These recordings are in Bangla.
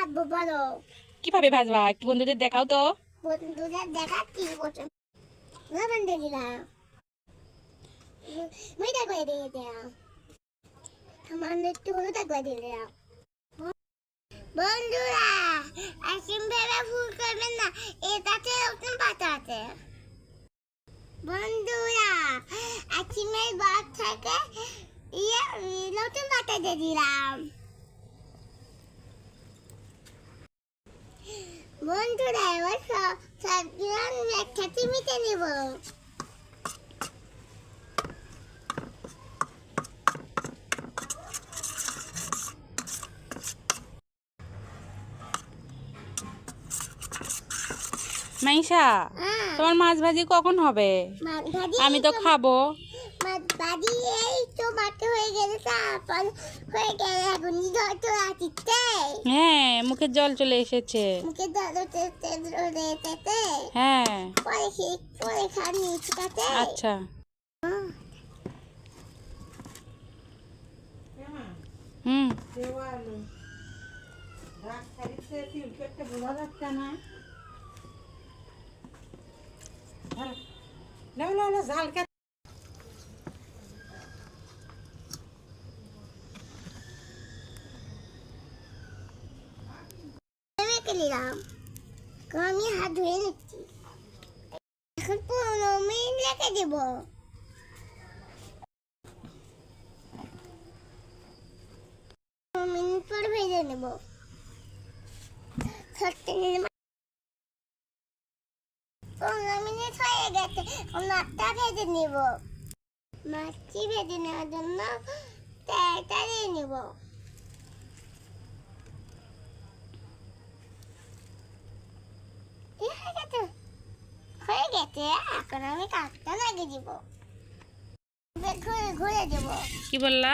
ভাজবো বলো। কিভাবে ভাজবা একটু বন্ধুদের দেখাও তো। বন্ধুদের দেখাচ্ছি লবণ দিয়ে দিলাম, ময়দা করে দিয়ে দিলাম, সামান্য একটু হলুদ করে দিয়ে দিলাম। বন্ধুরা আসিম ভেবে ভুল করবেন না, এটাতে নতুন পাতা আছে। বন্ধুরা আসিমের বাদ থেকে নতুন পাতা দিয়ে দিলাম। বন্ধুরা এবার সবগুলো একসাথে মিশে নেব। মাইশা, তোমার মাছ ভাজি কখন হবে? আমি তো খাবো। মাছ ভাজি এই তো মাত্র হয়ে গেছে, তারপর হয়ে গেলে এখন তো আসছে। হ্যাঁ, মুখে জল চলে এসেছে। মুখে এসেছে। হ্যাঁ, পরে খানি, ঠিক আছে? আচ্ছা। হুম, মেখে নিলাম, আমি হাত ধুয়ে নিচ্ছি। এখন 15 মিনিট রেখে দেব। 15 মিনিট পর ভেজে নেব। 15 মিনিট হয়ে গেছে, মাছটা ভেজে নেব। মাছটি ভেজে নেওয়ার জন্য তেলটা দিয়ে নেব। হয়ে গেছে, এখন আমি কাঠটা লাগিয়ে দিব, ঘুরে ঘুরে দেব। কি বললা?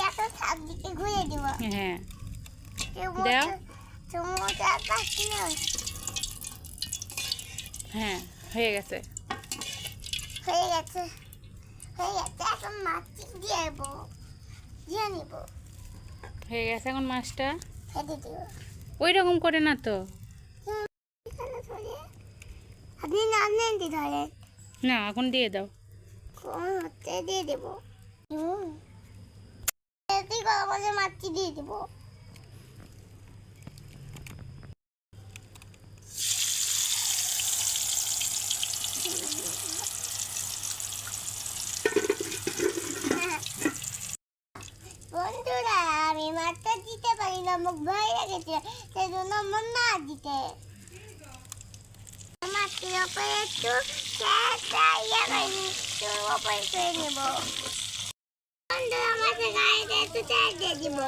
এখন সব দিকে ঘুরে দেব। হ্যাঁ, দাও। হ্যাঁ, হয়ে গেছে। হয়ে গেছে, হয়ে গেছে, এখন মাছটি দিয়ে দেবো, দিয়ে নিব। হয়ে গেছে, এখন মাছটা ফেটে দিব। ওই রকম করে না তো। আপনি নামলেন ধরে না, এখন দিয়ে দাও। কোন হচ্ছে দিয়ে দেবো। মাছটি দিয়ে দেবো। বন্ধুরা আমি মাছটা দিতে পারি না, মুখ ভয় লেগেছে, সেই জন্য আমার না দিতে। মাছটির ওপরে একটু ওপরে করে নেব। বন্ধুরা মাছের গায়ে একটু তেল দিয়ে দিব।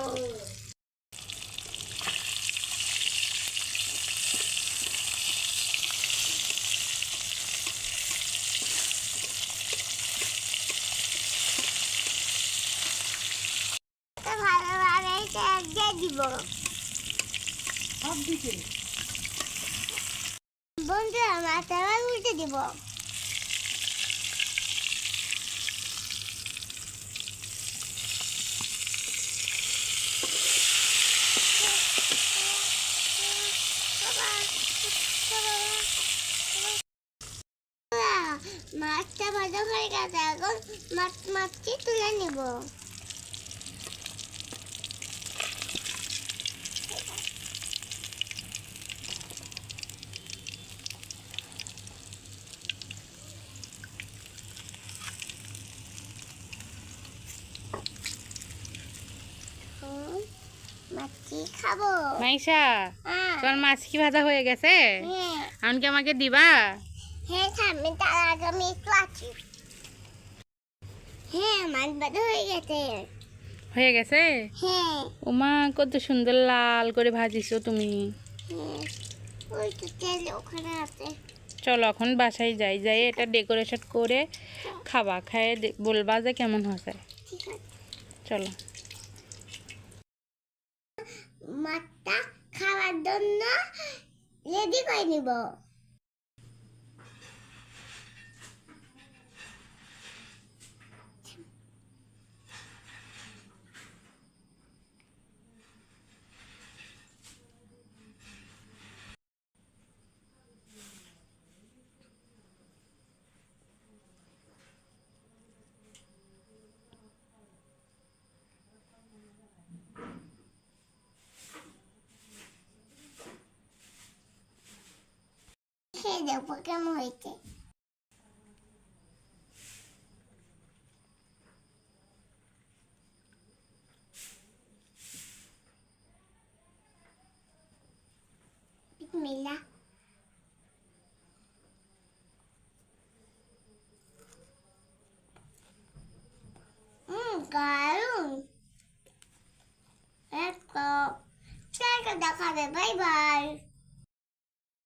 ভালোভাবে তেল দিয়ে দিব। বন্ধুরা মাছটা আবার উল্টে দিব। মাছটা ভাজা হয়ে গেছে, এখন মাছটি তুলে নিব। মাছটি খাবো। মাইশা, হ্যাঁ। তোমার মাছ কি ভাজা হয়ে গেছে? হ্যাঁ। এখন কি আমাকে দিবা? হ্যাঁ, সামনে তার আগে আমি একটু আছি। হ্যাঁ, মাছ ভাজা হয়ে গেছে। হয়ে গেছে? হ্যাঁ। ওমা, কত সুন্দর লাল করে ভাজিছো তুমি। হ্যাঁ, ওই তো তেল ওখানে আছে। চলো এখন বাসায় যাই, যাই এটা ডেকোরেশন করে খাবা, খায় বলবা যে কেমন হয়েছে। ঠিক আছে, চলো। মাছটা খাওয়ার জন্য রেডি করে নিব। উপর কেমন হয়েছে বিসমিল্লাহ দারুণ একটা দেখাবে বাই বাই